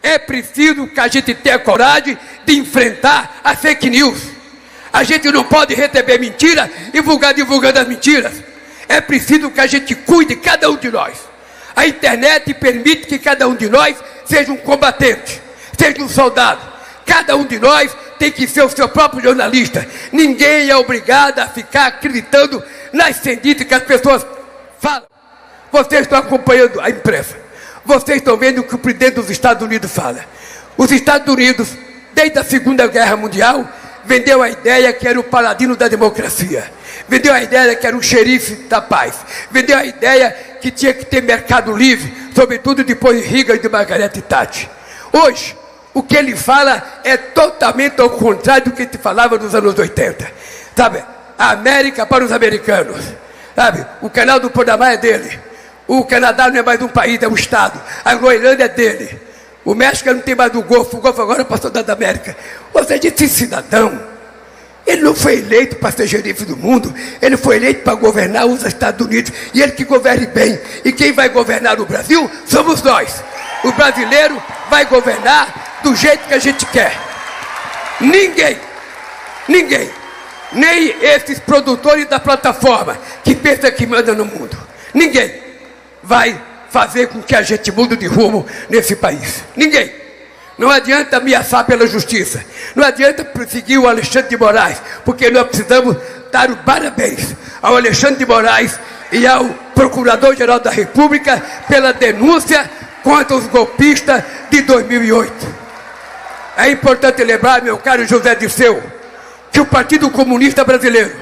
É preciso que a gente tenha coragem de enfrentar as fake news. A gente não pode receber mentira e divulgando as mentiras. É preciso que a gente cuide de cada um de nós. A internet permite que cada um de nós seja um combatente, seja um soldado. Cada um de nós tem que ser o seu próprio jornalista. Ninguém é obrigado a ficar acreditando nas sendices que as pessoas falam. Vocês estão acompanhando a imprensa. Vocês estão vendo o que o presidente dos Estados Unidos fala. Os Estados Unidos, desde a Segunda Guerra Mundial, vendeu a ideia que era o paladino da democracia. Vendeu a ideia que era o xerife da paz. Vendeu a ideia que tinha que ter mercado livre, sobretudo depois de Reagan e de Margaret Thatcher. Hoje, o que ele fala é totalmente ao contrário do que ele falava nos anos 80. Sabe, a América para os americanos. Sabe, o canal do Panamá é dele. O Canadá não é mais um país, é um estado. A Groenlândia é dele. O México não tem mais o Golfo agora passou da América. Ou seja, esse cidadão, ele não foi eleito para ser xerife do mundo, ele foi eleito para governar os Estados Unidos, e ele que governe bem. E quem vai governar o Brasil somos nós. O brasileiro vai governar do jeito que a gente quer. Ninguém, nem esses produtores da plataforma que pensam que manda no mundo, ninguém vai fazer com que a gente mude de rumo nesse país. Ninguém. Não adianta ameaçar pela justiça. Não adianta perseguir o Alexandre de Moraes, porque nós precisamos dar o parabéns ao Alexandre de Moraes e ao Procurador-Geral da República pela denúncia contra os golpistas de 2008. É importante lembrar, meu caro José Dirceu, que o Partido Comunista Brasileiro,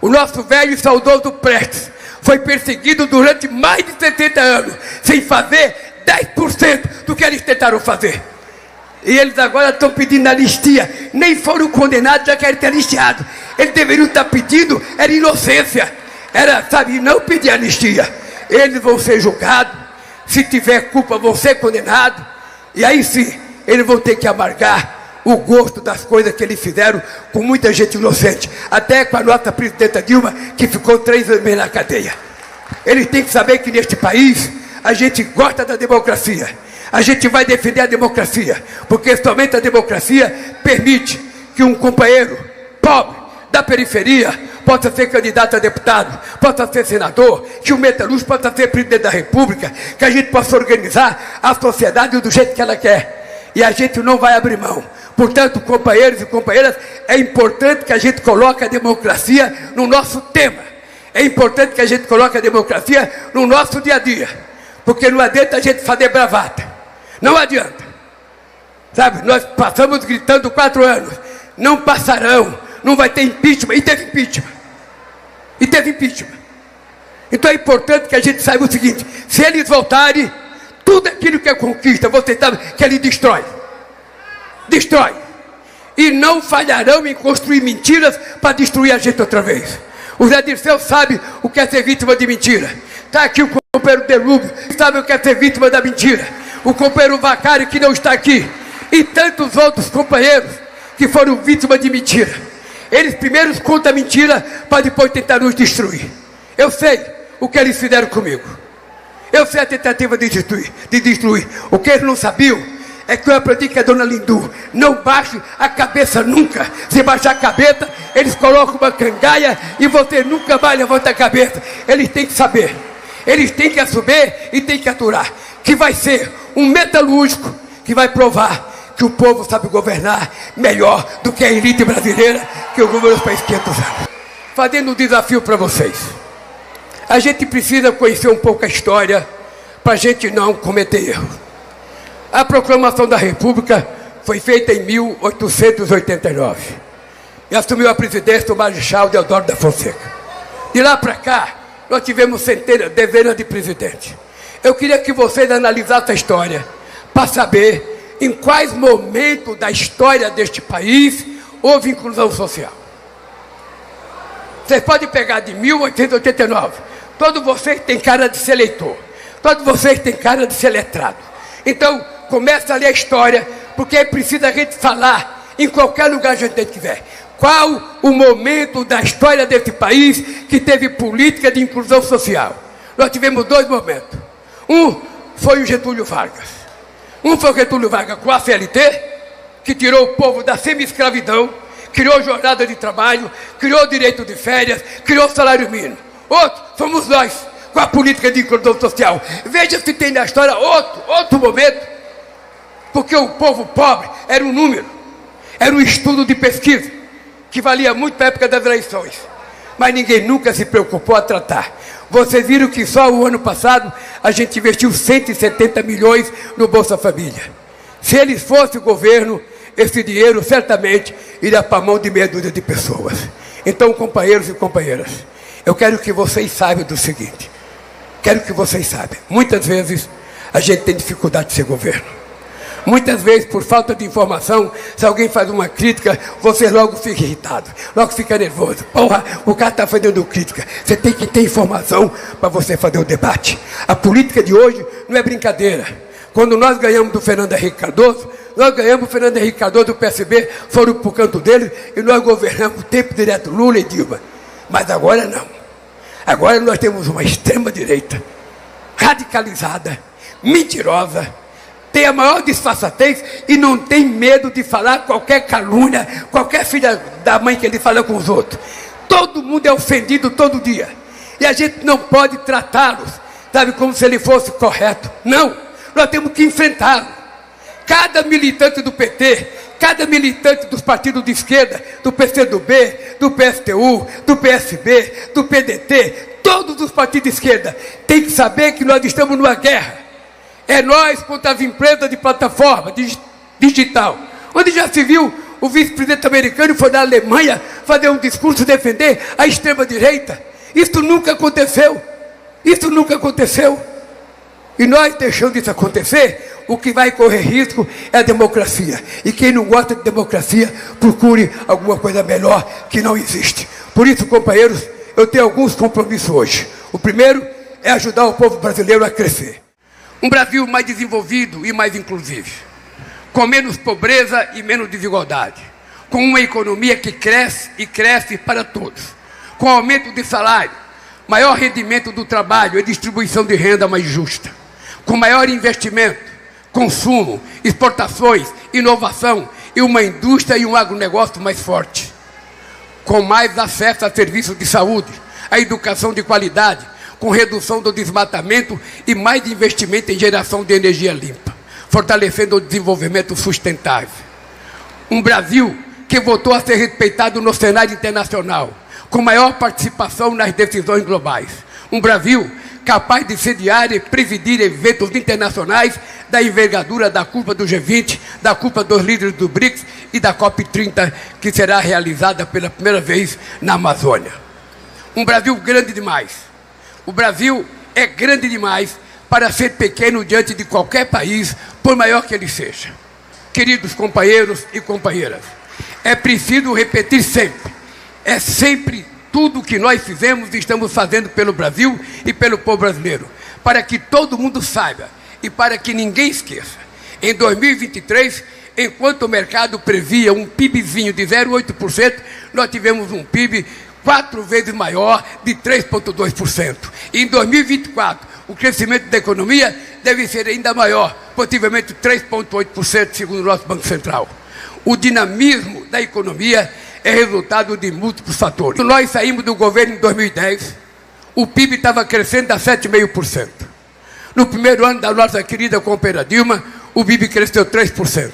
o nosso velho e saudoso Prestes, foi perseguido durante mais de 70 anos, sem fazer 10% do que eles tentaram fazer. E eles agora estão pedindo anistia. Nem foram condenados, já querem ter anistiado. Eles deveriam estar pedindo, era inocência. Era, sabe, não pedir anistia. Eles vão ser julgados, se tiver culpa vão ser condenados. E aí sim, eles vão ter que amargar o gosto das coisas que eles fizeram com muita gente inocente, até com a nossa presidenta Dilma, que ficou 3 anos na cadeia. Eles têm que saber que neste país a gente gosta da democracia, a gente vai defender a democracia, porque somente a democracia permite que um companheiro pobre da periferia possa ser candidato a deputado, possa ser senador, que o metalúrgico possa ser presidente da República, que a gente possa organizar a sociedade do jeito que ela quer, e a gente não vai abrir mão. Portanto, companheiros e companheiras, é importante que a gente coloque a democracia no nosso tema. É importante que a gente coloque a democracia no nosso dia a dia. Porque não adianta a gente fazer bravata. Não adianta. Sabe, nós passamos gritando 4 anos. Não passarão, não vai ter impeachment. E teve impeachment. Então é importante que a gente saiba o seguinte: se eles voltarem, tudo aquilo que é conquista, você sabe que ele destrói. E não falharão em construir mentiras para destruir a gente outra vez. O Zé Dirceu sabe o que é ser vítima de mentira. Está aqui o companheiro Delúbio, sabe o que é ser vítima da mentira. O companheiro Vacário, que não está aqui. E tantos outros companheiros que foram vítimas de mentira. Eles primeiro contam a mentira para depois tentar nos destruir. Eu sei o que eles fizeram comigo. Eu sei a tentativa de destruir. O que eles não sabiam é que eu aprendi que a dona Lindu não baixe a cabeça nunca. Se baixar a cabeça, eles colocam uma cangaia e você nunca mais levanta a cabeça. Eles têm que saber, eles têm que assumir e têm que aturar que vai ser um metalúrgico que vai provar que o povo sabe governar melhor do que a elite brasileira que governou os países 500 anos. Fazendo um desafio para vocês. A gente precisa conhecer um pouco a história para a gente não cometer erro. A proclamação da República foi feita em 1889. E assumiu a presidência o Marechal Deodoro da Fonseca. De lá para cá, nós tivemos dezenas de presidentes. Eu queria que vocês analisassem a história para saber em quais momentos da história deste país houve inclusão social. Vocês podem pegar de 1889. Todos vocês têm cara de ser eleitor. Todos vocês têm cara de ser letrado. Então, começa a ler a história, porque é preciso a gente falar em qualquer lugar que a gente quiser. Qual o momento da história desse país que teve política de inclusão social? Nós tivemos 2 momentos. Um foi o Getúlio Vargas. Um foi o Getúlio Vargas com a CLT, que tirou o povo da semi-escravidão, criou jornada de trabalho, criou direito de férias, criou salário mínimo. Outro, somos nós, com a política de inclusão social. Veja se tem na história outro momento, porque o povo pobre era um número, era um estudo de pesquisa, que valia muito na época das eleições, mas ninguém nunca se preocupou a tratar. Vocês viram que só o ano passado a gente investiu 170 milhões no Bolsa Família. Se eles fossem o governo, esse dinheiro certamente iria para a mão de meia dúzia de pessoas. Então, companheiros e companheiras, eu quero que vocês saibam do seguinte. Quero que vocês saibam. Muitas vezes a gente tem dificuldade de ser governo. Muitas vezes, por falta de informação, se alguém faz uma crítica, você logo fica irritado, logo fica nervoso. Porra, o cara está fazendo crítica. Você tem que ter informação para você fazer o debate. A política de hoje não é brincadeira. Quando nós ganhamos do Fernando Henrique Cardoso, nós ganhamos o Fernando Henrique Cardoso do PSB, foram para o canto dele e nós governamos o tempo direto, Lula e Dilma. Mas agora não. Agora nós temos uma extrema-direita, radicalizada, mentirosa, tem a maior disfarçatez e não tem medo de falar qualquer calúnia, qualquer filha da mãe que ele fala com os outros. Todo mundo é ofendido todo dia. E a gente não pode tratá-los, sabe, como se ele fosse correto. Não, nós temos que enfrentá-lo. Cada militante do PT, cada militante dos partidos de esquerda, do PCdoB, do PSTU, do PSB, do PDT, todos os partidos de esquerda, tem que saber que nós estamos numa guerra. É nós contra as empresas de plataforma digital. Onde já se viu o vice-presidente americano foi na Alemanha fazer um discurso defender a extrema-direita. Isso nunca aconteceu. Isso nunca aconteceu. E nós deixando isso acontecer, o que vai correr risco é a democracia. E quem não gosta de democracia, procure alguma coisa melhor que não existe. Por isso, companheiros, eu tenho alguns compromissos hoje. O primeiro é ajudar o povo brasileiro a crescer. Um Brasil mais desenvolvido e mais inclusivo, com menos pobreza e menos desigualdade, com uma economia que cresce e cresce para todos, com aumento de salário, maior rendimento do trabalho e distribuição de renda mais justa, com maior investimento, consumo, exportações, inovação e uma indústria e um agronegócio mais forte, com mais acesso a serviços de saúde, a educação de qualidade, com redução do desmatamento e mais investimento em geração de energia limpa, fortalecendo o desenvolvimento sustentável. Um Brasil que voltou a ser respeitado no cenário internacional, com maior participação nas decisões globais. Um Brasil capaz de sediar e presidir eventos internacionais da envergadura da cúpula do G20, da cúpula dos líderes do BRICS e da COP30, que será realizada pela primeira vez na Amazônia. Um Brasil grande demais. O Brasil é grande demais para ser pequeno diante de qualquer país, por maior que ele seja. Queridos companheiros e companheiras, é preciso repetir sempre, é sempre tudo o que nós fizemos e estamos fazendo pelo Brasil e pelo povo brasileiro, para que todo mundo saiba e para que ninguém esqueça. Em 2023, enquanto o mercado previa um PIBzinho de 0,8%, nós tivemos um PIB 4 vezes maior, de 3,2%. E em 2024, o crescimento da economia deve ser ainda maior, possivelmente 3,8%, segundo o nosso Banco Central. O dinamismo da economia é resultado de múltiplos fatores. Quando nós saímos do governo em 2010, o PIB estava crescendo a 7,5%. No primeiro ano da nossa querida companheira Dilma, o PIB cresceu 3%.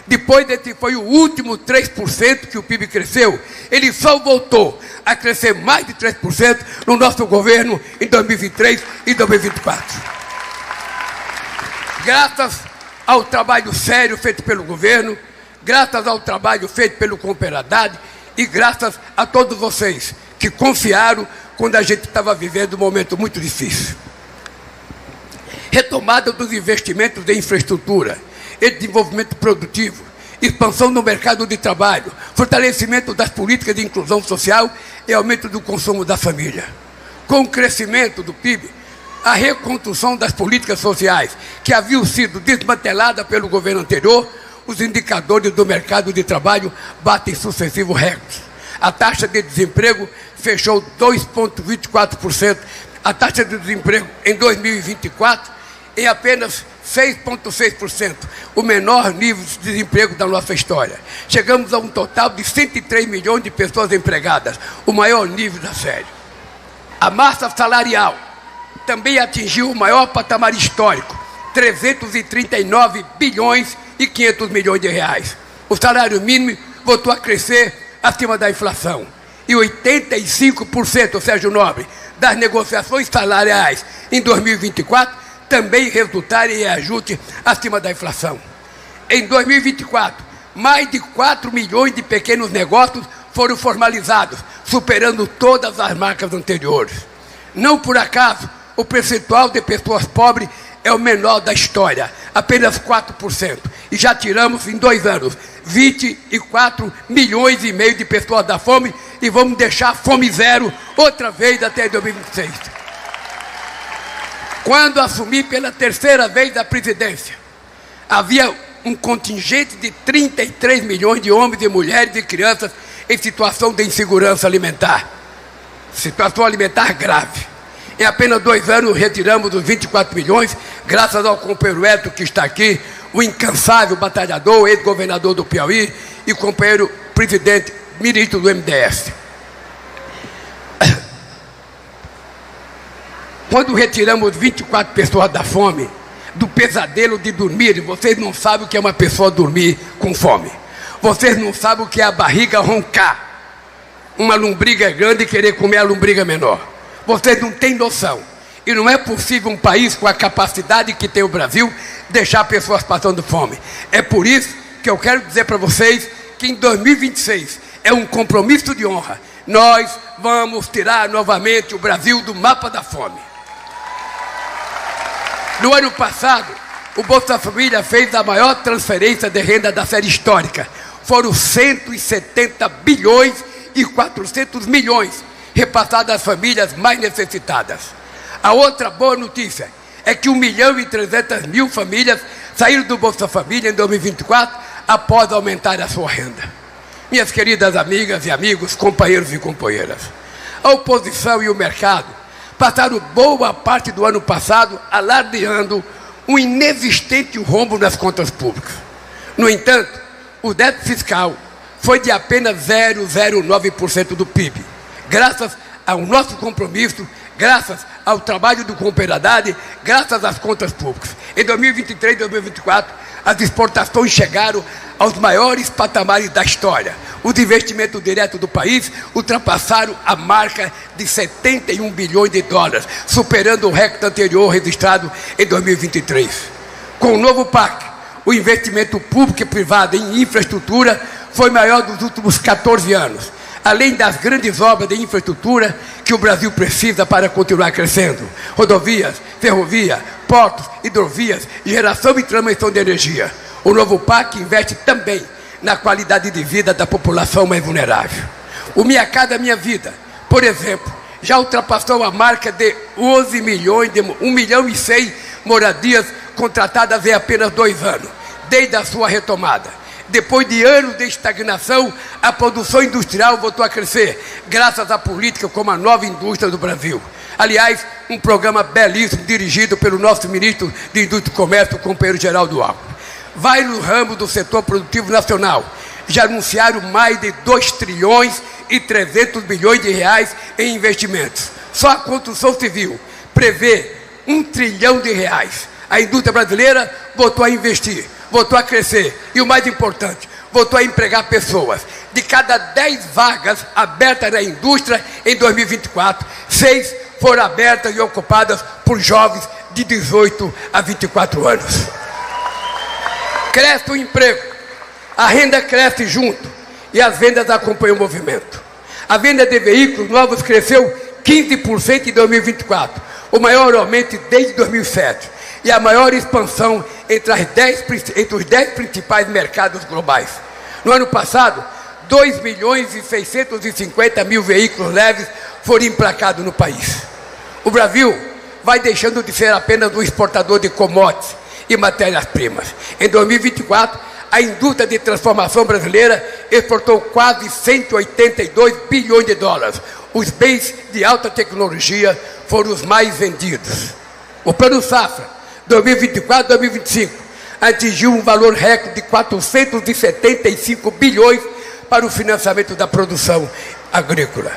Depois desse foi o último 3% que o PIB cresceu. Ele só voltou a crescer mais de 3% no nosso governo em 2023 e 2024. Graças ao trabalho sério feito pelo governo, graças ao trabalho feito pelo companheiro Haddad e graças a todos vocês que confiaram quando a gente estava vivendo um momento muito difícil. Retomada dos investimentos em infraestrutura e desenvolvimento produtivo, expansão no mercado de trabalho, fortalecimento das políticas de inclusão social e aumento do consumo da família. Com o crescimento do PIB, a reconstrução das políticas sociais que haviam sido desmanteladas pelo governo anterior, os indicadores do mercado de trabalho batem sucessivos recordes. A taxa de desemprego fechou 2,24%. A taxa de desemprego em 2024 em apenas 6,6%, o menor nível de desemprego da nossa história. Chegamos a um total de 103 milhões de pessoas empregadas, o maior nível da série. A massa salarial também atingiu o maior patamar histórico, 339 bilhões e 500 milhões de reais. O salário mínimo voltou a crescer acima da inflação. E 85%, Sérgio Nobre, das negociações salariais em 2024 também resultaram em ajuste acima da inflação. Em 2024, mais de 4 milhões de pequenos negócios foram formalizados, superando todas as marcas anteriores. Não por acaso, o percentual de pessoas pobres é o menor da história, apenas 4%. E já tiramos em 2 anos 24 milhões e meio de pessoas da fome e vamos deixar a fome zero outra vez até 2026. Quando assumi pela 3ª vez a presidência, havia um contingente de 33 milhões de homens e mulheres e crianças em situação de insegurança alimentar. Situação alimentar grave. Em apenas 2 anos retiramos os 24 milhões, graças ao companheiro Eto que está aqui, o incansável batalhador, ex-governador do Piauí e companheiro presidente, ministro do MDS. Quando retiramos 24 pessoas da fome, do pesadelo de dormir, vocês não sabem o que é uma pessoa dormir com fome. Vocês não sabem o que é a barriga roncar. Uma lombriga grande e querer comer a lombriga menor. Vocês não têm noção. E não é possível um país com a capacidade que tem o Brasil deixar pessoas passando fome. É por isso que eu quero dizer para vocês que em 2026 é um compromisso de honra. Nós vamos tirar novamente o Brasil do mapa da fome. No ano passado, o Bolsa Família fez a maior transferência de renda da série histórica. Foram 170 bilhões e 400 milhões repassados às famílias mais necessitadas. A outra boa notícia é que 1.300.000 famílias saíram do Bolsa Família em 2024 após aumentar a sua renda. Minhas queridas amigas e amigos, companheiros e companheiras, a oposição e o mercado passaram boa parte do ano passado alardeando um inexistente rombo nas contas públicas. No entanto, o déficit fiscal foi de apenas 0,09% do PIB, graças ao nosso compromisso, graças ao trabalho do companheiro Haddad, graças às contas públicas. Em 2023 e 2024, as exportações chegaram aos maiores patamares da história. Os investimentos diretos do país ultrapassaram a marca de 71 bilhões de dólares, superando o recorde anterior registrado em 2023. Com o novo PAC, o investimento público e privado em infraestrutura foi maior dos últimos 14 anos. Além das grandes obras de infraestrutura que o Brasil precisa para continuar crescendo. Rodovias, ferrovia, portos, hidrovias, geração e transmissão de energia. O novo PAC investe também na qualidade de vida da população mais vulnerável. O Minha Casa Minha Vida, por exemplo, já ultrapassou a marca de 11 milhões, de 1 milhão e 100 moradias contratadas em apenas 2 anos, desde a sua retomada. Depois de anos de estagnação, a produção industrial voltou a crescer, graças à política como a nova indústria do Brasil. Aliás, um programa belíssimo dirigido pelo nosso ministro de Indústria e Comércio, o companheiro Geraldo Alckmin. Vai no ramo do setor produtivo nacional. Já anunciaram mais de 2 trilhões e 300 bilhões de reais em investimentos. Só a construção civil prevê 1 trilhão de reais. A indústria brasileira voltou a investir, voltou a crescer e, o mais importante, voltou a empregar pessoas. De cada 10 vagas abertas na indústria em 2024, 6 foram abertas e ocupadas por jovens de 18 a 24 anos. Cresce o emprego, a renda cresce junto e as vendas acompanham o movimento. A venda de veículos novos cresceu 15% em 2024, o maior aumento desde 2007 e a maior expansão entre os 10 principais mercados globais. No ano passado, 2 milhões e 650 mil veículos leves foram emplacados no país. O Brasil vai deixando de ser apenas um exportador de commodities e matérias-primas. Em 2024, a indústria de transformação brasileira exportou quase 182 bilhões de dólares. Os bens de alta tecnologia foram os mais vendidos. O Plano Safra 2024, 2025, atingiu um valor recorde de 475 bilhões para o financiamento da produção agrícola.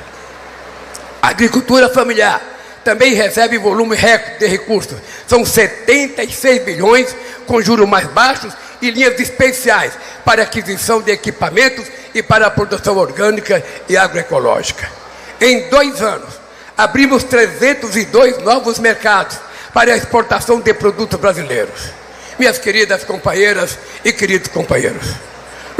A agricultura familiar também recebe volume recorde de recursos. São 76 bilhões com juros mais baixos e linhas especiais para aquisição de equipamentos e para a produção orgânica e agroecológica. Em 2 anos, abrimos 302 novos mercados para a exportação de produtos brasileiros. Minhas queridas companheiras e queridos companheiros,